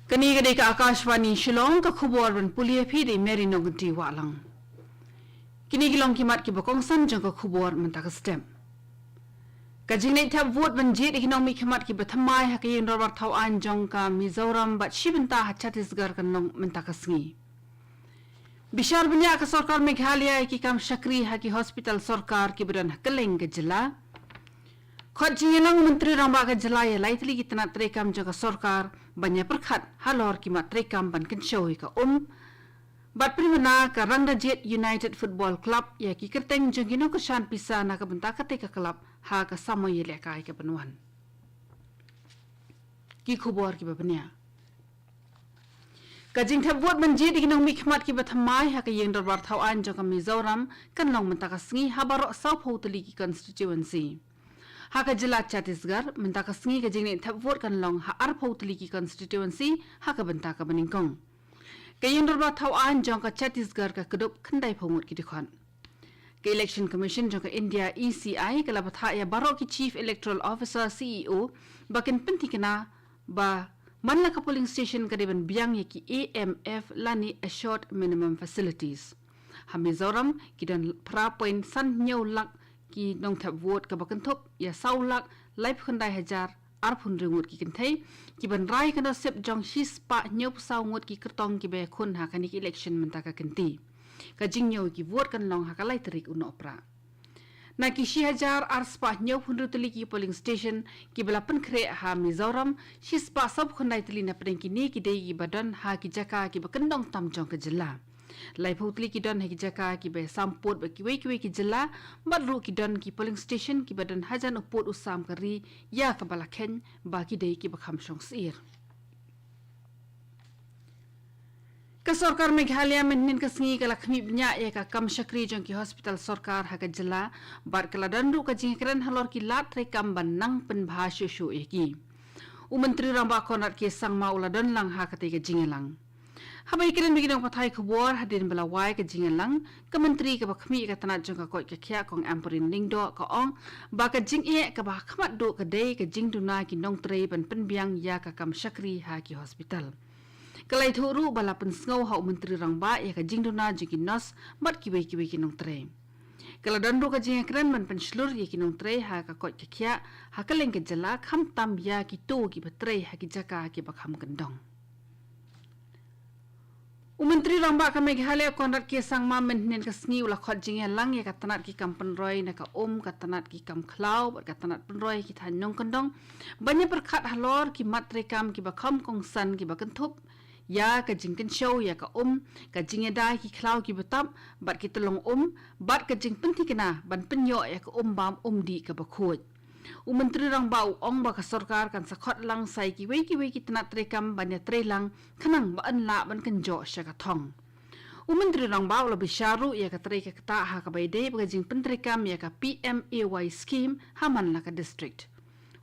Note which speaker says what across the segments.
Speaker 1: Kini kadai ka AKASHVANI SHILLONG ka khubor ban pulia phi de meri nogti walang. Kini gilong kimat ki bakong san jang ka khubor menta ka stem. Kajing nei thap vote ban jit economy kimat ki bathamai ha ka yin robar thau an jong ka Mizoram bat shibinta ha Chhattisgarh kan nong menta ka sngi. Bishar banya ka sarkar Meghalaya ki kam shakri ha ki hospital sarkar ki biran hakaleng ka jila. Khajingelang menteri ramba ka jila ya laitli ki tanat rekam jang ka sarkar banya perkhat halor ki mat rekam ban kan show ka bat primana ka Rangda Jet United Football Club ya ki kerteng jang gino ka shan pisa na ka benta ka te ka club ha ka samoy le ka ka penuan ki khubor ki babnya kajing thabot ban jit ignong mikmat ki bathamai ha ka yeng darbar thau an jang ka Mizoram kan long menta ka sngi habaro South Hoteli ki constituency ha ka jila Chhattisgarh menta ka sngi ka jing ne thabot kan long ha ar Hoteli ki constituency ha ka benta ka baningkong kayeng darbar thau an jang ka Chhattisgarh ka kedop khandai phomut ki dikhon ke election commission jang ka India ECI ka labatha ya baro ki chief electoral officer CEO bakin pentikena ba manla ka polling station ka deban biang ya ki AMF lani assured minimum facilities ha Mizoram ki dan pra point san nyau lak ki nong thap vote ka bakan thop ya sau lak live khandai hajar arphun ringut ki kinthai ki ban rai kana sep jong shis pa nyop sau ngot ki kertong ki be khun ha kanik election menta ka kinti ka jingyo ki vote kan long ha ka lai tarik uno pra na ki shi hajar ar spa nyop hun rutli ki polling station ki bala pen khre ha Mizoram shis pa sab khunai tli na preng ki ni ki dei ki badan ha ki jaka ki bakan dong tam jong ka jilla lai phutli ki don ha ki jaka ki be sampot ba ki we ki jilla badru ki don ki polling station ki badan hajan upot usam kari ya ka bala khen ba ki dei ki bakham shong sir ka sarkar Meghalaya menin ka sngi ka lakhmi bnya ya ka kam shakri jong ki hospital sarkar ha ka jilla bar kala dandu ka jingkran halor ki lat re kam ban nang pen bhashu shu eki umantri ramba konat ke sangma uladon lang ha ka te ka jingelang habai kiran bigidong pathai khubor hadin bala wai ka jingelang ka menteri ka bakhmi ka tanat jong ka koi ka khya kong amperin lingdo ka ong ba ka jing e ka ba khmat do ka dei ka jing duna ki nong trei ban pen biang ya ka kam shakri ha ki hospital kalai thuru bala pen sngo ha menteri rangba ya ka jing duna jing nos mat ki ki nong trei kala dandu ka jing kran man pen shlur ye ki nong trei ha ka koi ka khya ha ka leng ka jala kham tam ya ki to ki batrei ha ki jaka ki bakham kandong Menteri Ramba ka Meghalaya konrat ke sangma menen ka sngi ula khot jinge lang ya ka tanat ki kam penroi na ka ka tanat ki kam khlau ka tanat penroi ki than nyong kandong banya perkhat halor ki matre kam ki bakham kong san ki bakan thup ya ka jingken show ya ka ka jinge dai ki khlau ki batam bat ki tolong bat ka jing penti kena ban penyo ya ka bam di ka bakhoj Menteri Rangba ong ba ka sarkar kan sakhot lang sai ki we ki tanat rekam banya trelang khanang ba an la ban kan jo sha ka thong Menteri Rangba ula bisharu ya ka tre ka ta ha ka bai de ba jing pentrekam ya ka PMAY scheme haman la ka district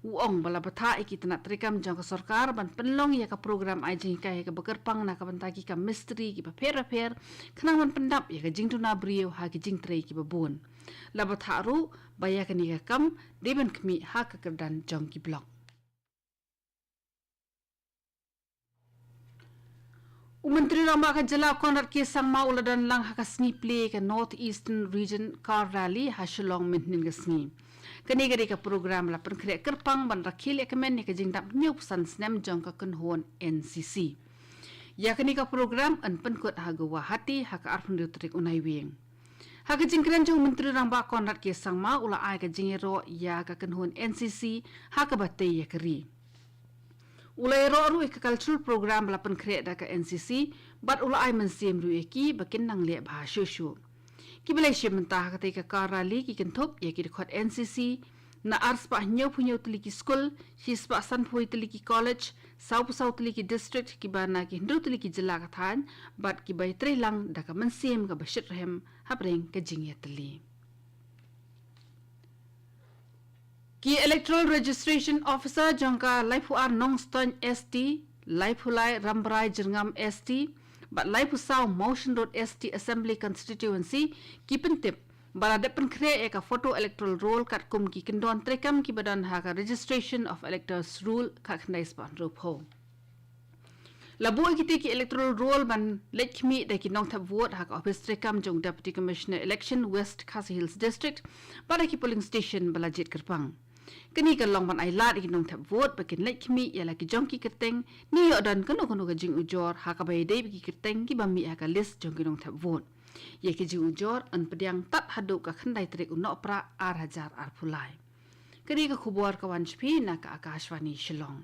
Speaker 1: ong bala batha ki tanat rekam jang ka sarkar ban penlong ya ka program ai jing ka ka bakar pang na ka banta ki ka mystery ki ba pher khanang ban pendap ya ka jing tu na brio ha ki jing tre ki ba bon labatharu baya kani ka kam deban khmi ha ka kardan jong ki block Menteri Ramba ka jala konrat ke sangma uladan lang ha ka sngi play ka North Eastern Region car rally ha Shillong minin ka sngi kani gari ka program la pen khre kerpang ban rakhil ekmen ne ka jingdap nyup san snem jong ka kunhon NCC ya kani ka program an pen kot ha Guwahati ha ka arfun trik unai wing Haka jingkran jong menteri rangba konrat ke sangma ula ai ka jingero ya ka kanhun NCC haka batay ya kari. Ula ero ru ka cultural program la pen kre da ka NCC bat ula ai mensim ru ki bakin nang le bha shu. Ki belai shimenta haka te ka karali ki kenthop ya ki khot NCC na arspa nyau phunyo tli ki school shispa san phui tli ki college sau tli ki district ki bana ki hindu tli ki jila ka than bat ki bai tre lang da ka mensim ka bashit rehem habreng ka jingya tli ki electoral registration officer jongka laifu ar nongston ST laifu lai rambrai jirngam ST but laifu sau motion road ST assembly constituency ki pentip bala depan kre eka foto electoral roll kat kum ki kendon trekam ki badan haka registration of electors rule kat khnai span rup ho. Labu kita ki electoral roll ban lekmi da ki nong thap vote hak office trekam jong deputy commissioner election West Khasi Hills district pada ki polling station balajit kerpang. Kini kan long ban ai lat ki nong thap vote bakin lekmi ya la ki jong ki kerteng ni yo dan kono kono ka jing ujor hak bai dei ki kerteng ki bami hak list jong ki nong thap vote. Ye ki jing ujor an pediang tat hadu ka khandai trik unok pra ar hajar ar pulai. Kini ka khubor kawan chpi na ka AKASHVANI Shillong.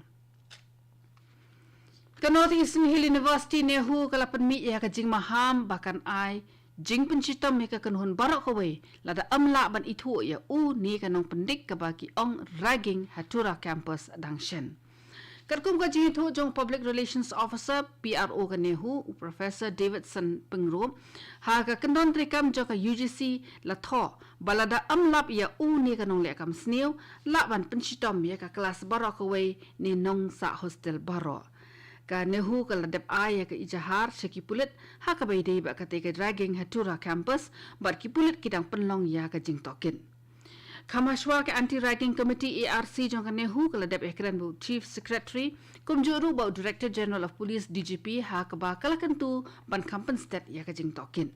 Speaker 1: North Eastern Hill University nehu kalapan mi ya ka jing maham bahkan ai jing pencitam ya ka kanhun barak kawe lada amla ban itu ya ni kanong pendik ka bagi ong ragging hatura campus dangshen. Karkum ka jing itu jong public relations officer PRO ka nehu Professor Davidson Pengro ha ka kandon trikam jong ka UGC la tho balada amlap ya ni kanong lekam snew la ban pencitam ya ka kelas barak kawe ni nong sa hostel barak. Ka nehu ka ladap ay ka ijahar syaki pulit ha ka baydei ba ka teka dragging hatura campus bar ki pulit kidang penlong ya ka jing tokin. Kamashwa ka anti-writing committee ARC jong ka nehu ka ladap ekran bu chief secretary kumjuru ba director general of police DGP ha ka ba kalakan tu ban kampen stat ya ka jing tokin.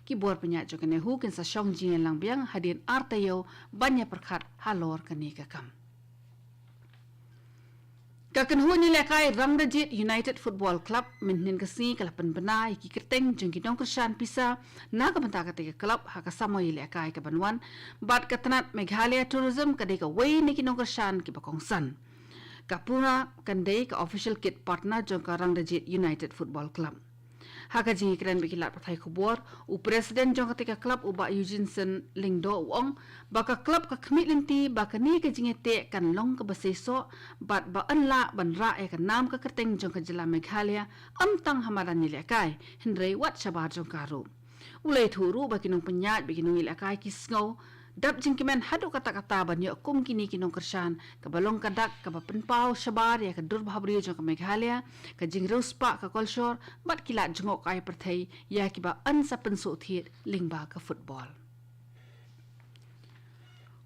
Speaker 1: Ki bor penyak jong ka nehu kin sa syong jing lang biang hadin artayo banya perkhat halor ka ni ka kam. Kakenhu ni lekai Rangrajit United Football Club minhin kasi kalapan benai ki kerteng jeng ki dongkersan pisa na ka benta ka tega club ha ka samoy lekai ka banwan bat katanat Meghalaya Tourism ka deka way ni ki dongkersan ki bakongsan kapura kandai ka official kit partner jeng ka Rangrajit United Football Club ha ka jing kren bikilat pathai khubor u president jeng ka tega club u ba Eugene Lingdo uong baka club ka khmit lenti baka ni ka jingete kan long ka baseso bat ba anla ban ra e ka nam ka kerteng jong ka jila Meghalaya amtang hamaran ni lekai hindrei wat shabar jong karu ulai thuru ba kinong penyat bikinong lekai kisngau dap jingkimen hadu kata-kata ban yo kum kini kinong kersan ka balong kadak ka penpau shabar ya ka dur bhabri jong ka Meghalaya ka jingruspa ka kolshor bat kilat jongok ai perthai ya ki ba an sa pensu thit lingba ka football.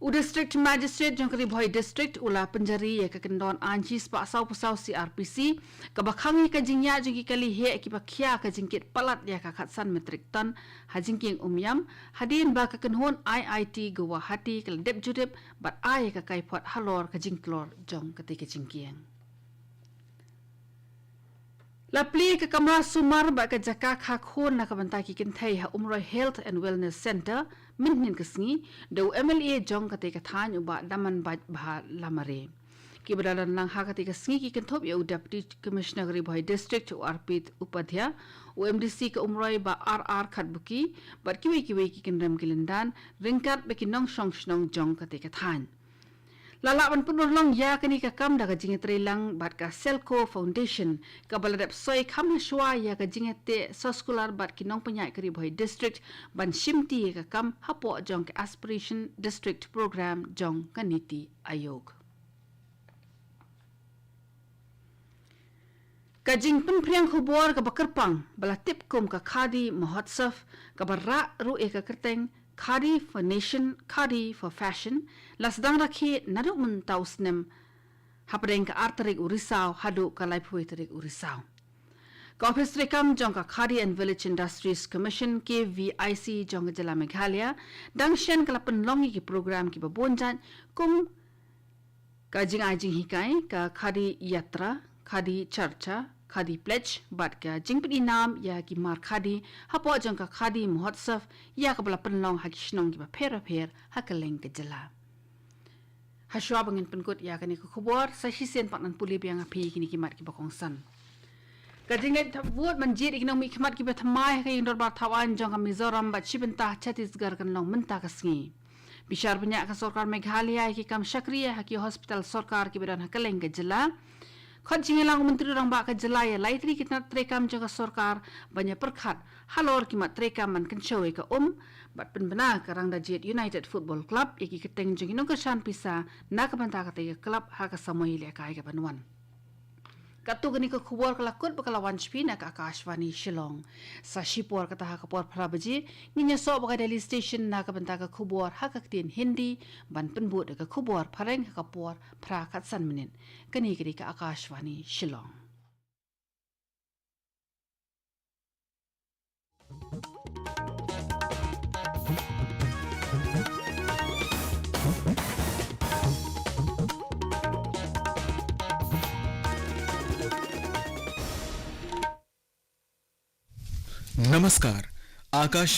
Speaker 1: District Magistrate jong kari Boy District ula penjari ya ka kendon anji spa sau pusau CRPC ka bakhangi ka jingya jing kali he ki bakhya ka jingkit palat ya ka khatsan metric ton hajingking umyam hadin ba ka kenhon IIT Guwahati ka dep judip bat ai ka kaipot halor ka jingklor jong ketika jingkiang. Lapli ke kamera sumar ba ka jaka khakhon na ka bantai ki kinthai ha Umroi Health and Wellness Center minhin kesngi do MLA jong kate ka than uba daman ba lamare ki badalan lang ha kate ka sngi ki kinthop ya deputy commissioner gari Boy district Arpit Upadhya MDC ka Umroi ba RR khatbuki bar ki ki kinram kilindan ringkat be ki nong song snong jong kate ka than lalaban penulong ya kini ka kam da ka jingetre lang bat ka Selco Foundation ka baladap soy kam shwa ya ka jingete soskular bat kinong penyai kari Boy district ban shimti ka kam hapo jong ka aspiration district program jong ka niti ayog ka jing penpriang khubor ka bakarpang bala tipkum ka khadi mahotsav ka barra ru e ka kerteng Khadi for nation, Khadi for fashion. Lasdang rakhi naduk mentausnem hapadeng ka arterik urisau hadu ka laipuiterik urisau. Ka office rekam jong ka Khadi and Village Industries Commission KVIC jong ka jala Meghalaya dangshen kalapan longi ki program ki babonjan kum ka jing ajing hikai ka Khadi yatra, Khadi charcha, Khadi pledge bat ka jingpedi nam ya ki mar khadi hapo jong ka khadi mahotsav ya ka bala penlong hakishnong ki ba pher hakaleng ke jala hashwa bangin penkut ya kani ku khubor sa hisen patnan puli biang api kini ki mat ki bakongsan ka jinglet vot manjit ikinong mi khmat ki ba thamai ka indor ba thawan jong ka Mizoram ba chibenta Chhattisgarh kan long menta ka sngi bishar banyak ka sarkar Meghalaya ki kam shakriya haki hospital sarkar ki badan hakaleng ke jala Khajingelang menteri orang bak ke jelaya laitri kita trekam jaga sarkar banyak perkhat halor kimat trekam man kencawe ke bat penbena karang Rangrajit United Football Club iki keteng jengino kesan pisa na kabanta ka tega club ha ka samoy le kai ka banwan Katugani ka khubor kala kut bakala wanchpi na ka Akashvani Shillong. Sa shipor kata ha kapor phrabaji nginya so baka Delhi station na ka banta ka khubor ha ka tin Hindi ban penbut ka khubor phareng ha kapor phra khatsan minin. Kani kiri ka Akashvani Shillong.
Speaker 2: नमस्कार आकाशवाणी